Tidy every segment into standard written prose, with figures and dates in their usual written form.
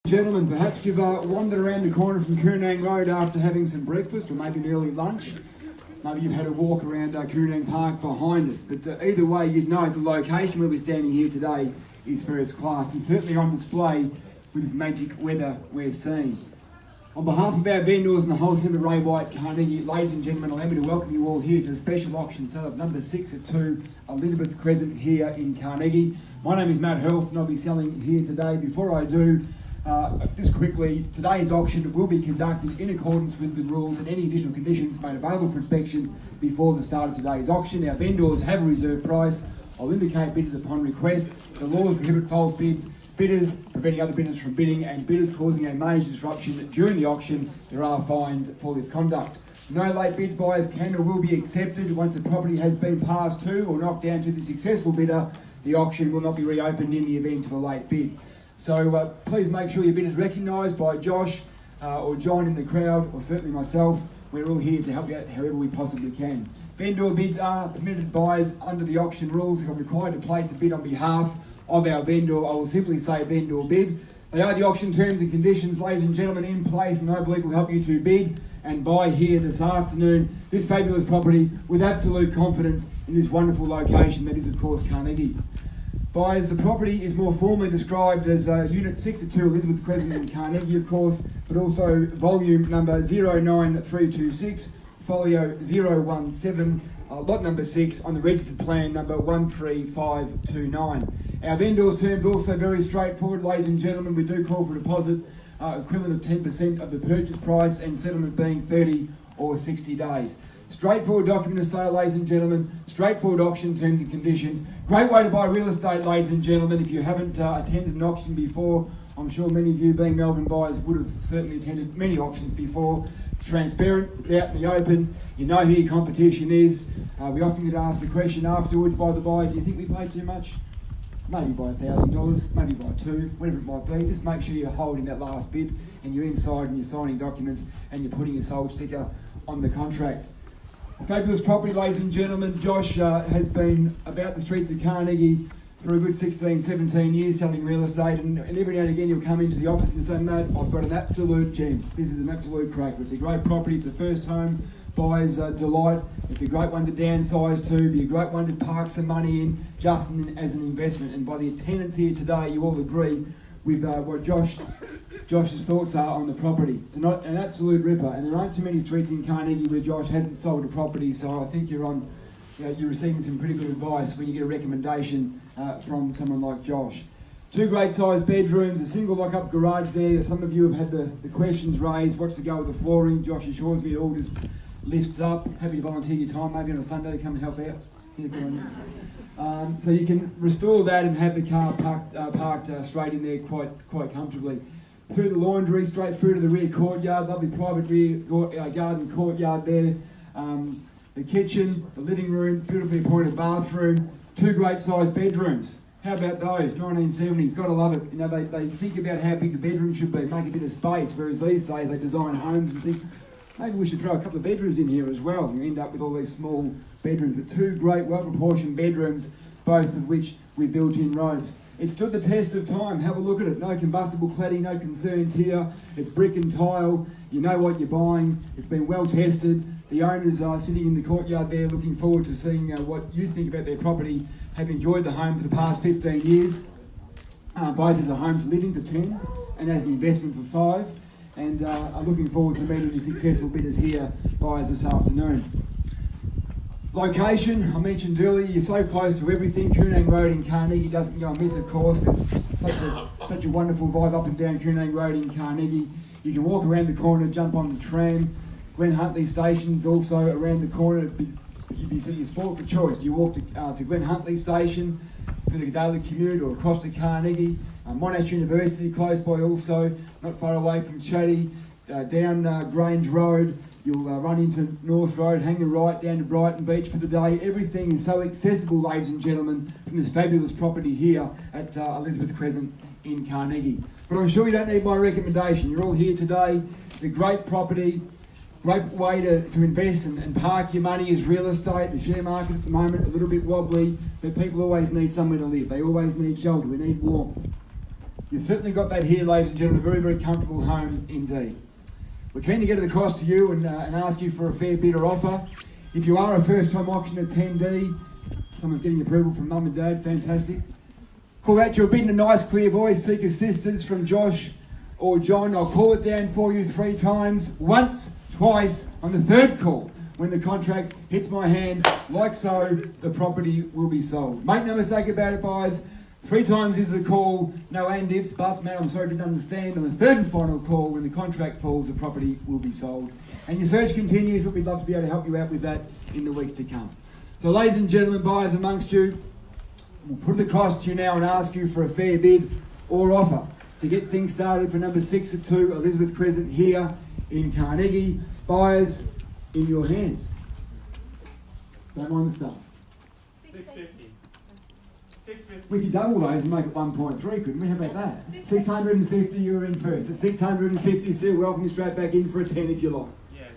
Gentlemen, perhaps you've wandered around the corner from Carnegie Road after having some breakfast or maybe an early lunch. Maybe you've had a walk around Carnegie Park behind us. But either way, you'd know the location where we're standing here today is first class and certainly on display with this magic weather we're seeing. On behalf of our vendors and the whole team of Ray White Carnegie, ladies and gentlemen, allow me to welcome you all here to the special auction sale of number 6 at 2 Elizabeth Crescent here in Carnegie. My name is Matt Hurst and I'll be selling here today. Before I do, just quickly, today's auction will be conducted in accordance with the rules and any additional conditions made available for inspection before the start of today's auction. Our vendors have a reserve price. I'll indicate bids upon request. The laws prohibit false bids, bidders preventing other bidders from bidding, and bidders causing a major disruption during the auction. There are fines for this conduct. No late bids, buyers can or will be accepted. Once the property has been passed to or knocked down to the successful bidder, the auction will not be reopened in the event of a late bid. So please make sure your bid is recognised by Josh or John in the crowd, or certainly myself. We're all here to help you out however we possibly can. Vendor bids are permitted buyers under the auction rules. If I'm required to place a bid on behalf of our vendor, I will simply say vendor bid. They are the auction terms and conditions, ladies and gentlemen, in place, and I believe will help you to bid and buy here this afternoon this fabulous property with absolute confidence in this wonderful location that is, of course, Carnegie. Buyers, the property is more formally described as Unit 6 at 2 Elizabeth Crescent in Carnegie, of course, but also volume number 09326, folio 017, lot number 6 on the registered plan number 13529. Our vendor's terms also very straightforward, ladies and gentlemen. We do call for a deposit equivalent of 10% of the purchase price and settlement being 30 or 60 days. Straightforward document of sale, ladies and gentlemen. Straightforward auction terms and conditions. Great way to buy real estate, ladies and gentlemen. If you haven't attended an auction before, I'm sure many of you being Melbourne buyers would have certainly attended many auctions before. It's transparent, it's out in the open, you know who your competition is. We often get asked the question afterwards by the buyer, do you think we paid too much? Maybe by $1,000, maybe by $2,000, whatever it might be. Just make sure you're holding that last bid and you're inside and you're signing documents and you're putting your sold sticker on the contract. Fabulous property, ladies and gentlemen. Josh has been about the streets of Carnegie for a good 16, 17 years selling real estate, and every now and again you'll come into the office and say, Matt, I've got an absolute gem. This is an absolute cracker. It's a great property. It's a first home buyer's delight. It's a great one to downsize to, be a great one to park some money in, just as an investment. And by the attendance here today, you all agree with what Josh's thoughts are on the property. It's not an absolute ripper, and there aren't too many streets in Carnegie where Josh hasn't sold a property, so I think you're receiving some pretty good advice when you get a recommendation from someone like Josh. 2 great sized bedrooms, a single lock-up garage there. Some of you have had the questions raised, what's the go with the flooring? Josh assures me it all just lifts up. Happy to volunteer your time maybe on a Sunday to come and help out. Yeah, good on you. So you can restore that and have the car parked straight in there quite comfortably. Through the laundry, straight through to the rear courtyard, lovely private rear garden courtyard there. The kitchen, the living room, beautifully appointed bathroom, 2 great sized bedrooms. How about those? 1970s, gotta love it. You know, they think about how big the bedroom should be, make a bit of space, whereas these days they design homes and think, maybe we should throw a couple of bedrooms in here as well. You end up with all these small bedrooms, but 2 great, well-proportioned bedrooms, both of which with built-in robes. It stood the test of time. Have a look at it. No combustible cladding, no concerns here. It's brick and tile. You know what you're buying. It's been well tested. The owners are sitting in the courtyard there looking forward to seeing what you think about their property. Have enjoyed the home for the past 15 years, both as a home to live in for 10 and as an investment for 5. And are looking forward to meeting the successful bidders here, buyers, this afternoon. Location, I mentioned earlier, you're so close to everything. Carnegie Road in Carnegie doesn't go amiss, of course. There's such a wonderful vibe up and down Carnegie Road in Carnegie. You can walk around the corner, jump on the tram. Glen Huntly Station's also around the corner. You'd be your sport for choice. You walk to Glen Huntly Station for the daily commute, or across to Carnegie. Monash University close by also, not far away from Chatty. Down Grange Road, you'll run into North Road, hang a right down to Brighton Beach for the day. Everything is so accessible, ladies and gentlemen, from this fabulous property here at Elizabeth Crescent in Carnegie. But I'm sure you don't need my recommendation. You're all here today. It's a great property, great way to invest and park your money as real estate. The share market at the moment, a little bit wobbly, but people always need somewhere to live. They always need shelter. We need warmth. You've certainly got that here, ladies and gentlemen, a very, very comfortable home indeed. We're keen to get it across to you and ask you for a fair bid or offer. If you are a first-time auction attendee, someone's getting approval from mum and dad, fantastic. Call out your bid in a nice clear voice, seek assistance from Josh or John. I'll call it down for you 3 times, once, twice, on the 3rd call. When the contract hits my hand, like so, the property will be sold. Make no mistake about it, buyers. 3 times is the call, no and ifs, buts, man, I'm sorry, didn't understand. On the 3rd and final call, when the contract falls, the property will be sold. And your search continues, but we'd love to be able to help you out with that in the weeks to come. So ladies and gentlemen, buyers amongst you, we'll put it across to you now and ask you for a fair bid or offer to get things started for number 6 at 2, Elizabeth Crescent here in Carnegie. Buyers, in your hands. Don't mind the stuff. 650. 650. We could double those and make it 1.3, couldn't we? How about that? 650, you're in first. At 650, Sue, welcome you straight back in for a 10 if you like. Yeah,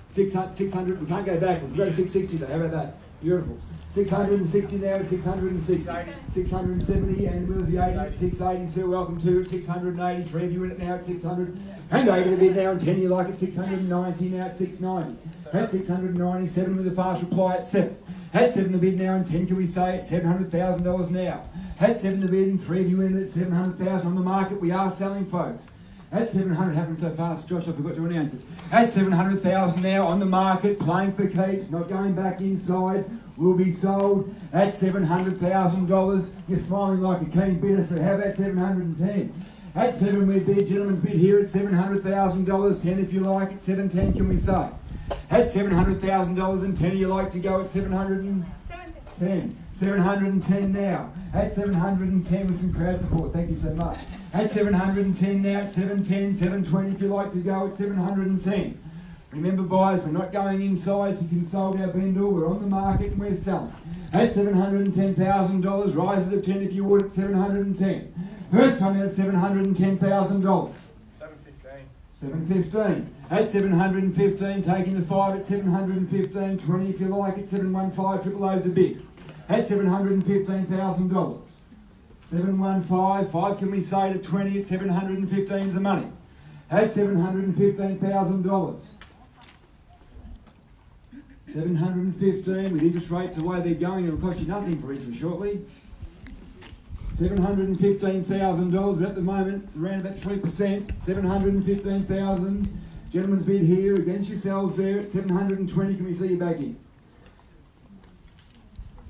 610. 600, we can't go backwards. We've got a 660 though. How about that? Beautiful. 660 now, 660. 670, and where's the 80? 680, Sue, welcome to 680. 3 of you in it now at 600. And over the bid now, and 10 you like at 690, now at 690. At 690, 7 with a fast reply at 7. At 7 the bid now, and 10 can we say at $700,000 now. At 7 the bid, and 3 of you in it at 700,000 on the market. We are selling, folks. At 700, happened so fast, Josh, I forgot to announce it. At 700,000 now on the market, playing for keeps, not going back inside, will be sold at $700,000. You're smiling like a keen bidder, so how about 710? At 7 we bid, gentlemen's bid here at $700,000, 10 if you like, at 710 can we say? At $700,000 and 10 you like to go at 710? 710 now. At 710 with some crowd support, thank you so much. At 710 now, at 710, 720 if you like to go at 710. Remember buyers, we're not going inside to consult our vendor, we're on the market and we're selling. At $710,000, rises of 10 if you would at 710. First time at $710,000. 715. 715. At 715, taking the 5 at 715, 20 if you like at 715, triple O's a bid. At $715,000. 715, 5 can we say to 20 at 715 is the money. At $715,000. 715 with interest rates the way they're going, it'll cost you nothing for interest shortly. $715,000, but at the moment it's around about 3%. 715,000. Gentlemen's bid here against yourselves there at 720. Can we see you back in?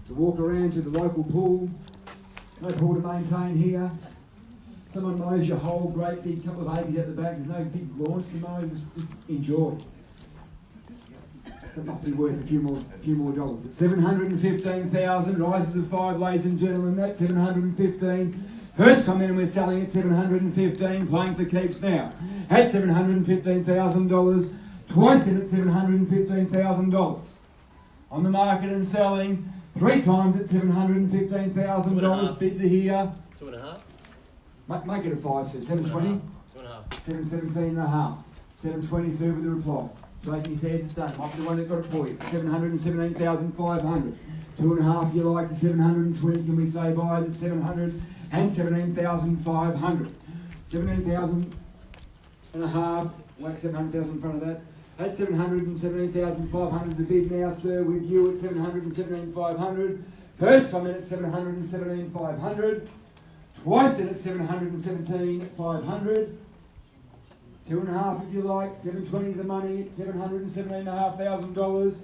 To walk around to the local pool. No pool to maintain here. Someone mows your whole great big couple of acres out the back. There's no big lawns to mow. Just enjoy. That must be worth a few more dollars. At 715,000, rises of 5, ladies and gentlemen. That's 715. First time in, we're selling at 715, playing for keeps now. At $715,000, twice in at $715,000. On the market and selling 3 times at $715,000. Bids are here. 2.5. Make it a 5, sir. 720. 2.5. 717.5. 720, sir, with the reply. Shaking his head, it's done. Might be the one that got it for you. 717,500. 2.5 you like to 720. Can we say buyers at 700 and 17,500? 17,000 and a half. Whack 700,000 in front of that. At 717,500 the bid now, sir, with you at 717,500. First time in at 717,500. Twice in at 717,500. 2.5 if you like, 720 is the money, $717,500.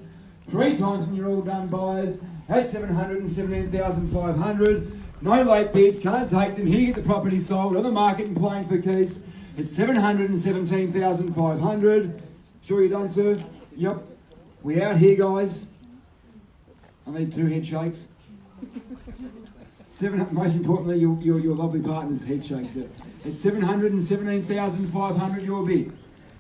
3 times and you're all done buyers at 717,500. No late bids, can't take them. Here you get the property sold on the market and playing for keeps. It's 717,500. Sure you're done, sir? Yep. We out here, guys. I need 2 head shakes. Most importantly, your lovely partner's head shakes it. It's 717,500 your bid.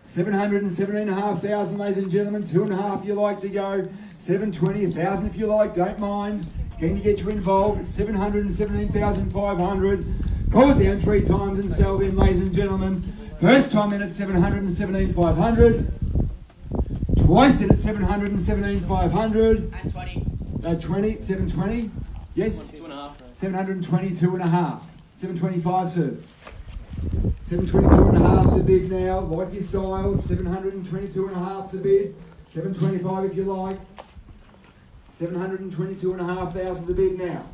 717,500, ladies and gentlemen. 2.5 you like to go. 720, 1,000 if you like, don't mind. Can you get you involved? It's 717,500. Call it down 3 times and sell them, ladies and gentlemen. First time in at 717,500. Twice in at 717,500. And 20. 20, 720. Yes? 2.5. 722.5. 725, sir. 722 and a half's a bid now. Like your style. 722 and a half's a bid. 725 if you like. 722 and a half thousand the bid now.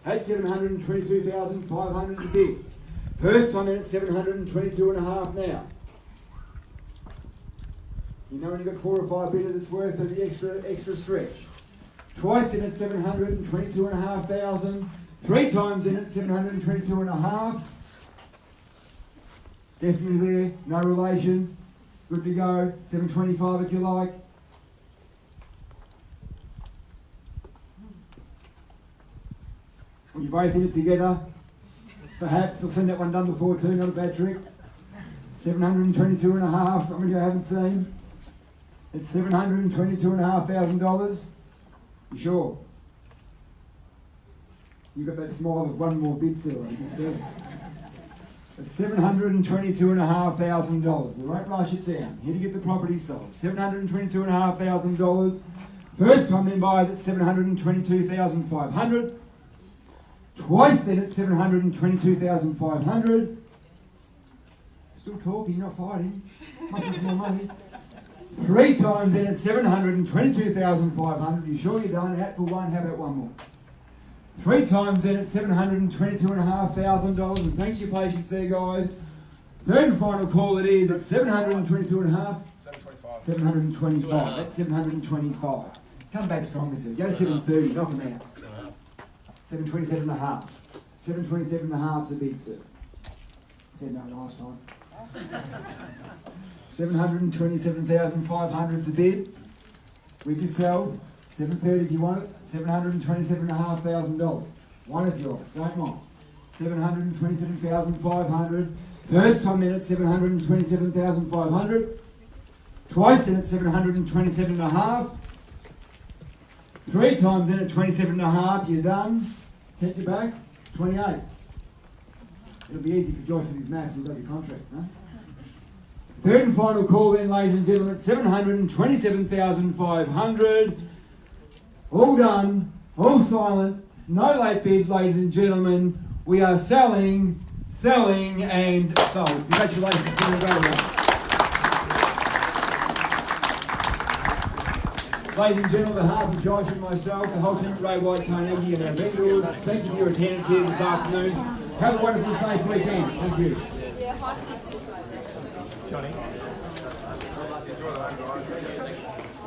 At 722,500 the bid. First time in at 722 and a half now. You know when you've got 4 or 5 bidders, it's worth the extra stretch. Twice in at 722 and a half thousand. 3 times in at 722 and a half. Definitely there, no relation. Good to go. 725 if you like. Well, you both in it together. Perhaps, I'll send that one done before too, not a bad trick. 722 and a half, how many I haven't seen? It's $722,500. You sure? You got that smile of one more bid, Sarah. It's $722,500. They won't rush it down. Here to get the property sold. $722,500. First time then buyers at $722,500. Twice then at $722,500. Still talking, not fighting. Much more money. 3 times then at $722,500. You sure you're done? Out for one. How about one more? 3 times then at $722,500. And thanks for your patience there, guys. Third and final call it is at $722,500. 725. That's 725. Come back stronger, sir. Go 730. Knock them out. 727 and a half. 727 and a half's a bid, sir. I said no last time. 727,500's a bid. We can sell 730 if you want it. $727,500. One if you like, don't mind. 727,500. First time in at 727,500. Twice in at 727 and a half. 3 times in at 27 and a half. You're done. Catch your back. 28. It'll be easy for Josh with his maths who does a contract, no? Third and final call then, ladies and gentlemen, at 727,500. All done, all silent, no late bids, ladies and gentlemen. We are selling, and sold. Congratulations, Sarah. Well done. Ladies and gentlemen, on behalf of Josh and myself, the whole team at Ray White, Carnegie and our vendors, thank you for your attendance here this afternoon. Have a wonderful, safe weekend. Thank you.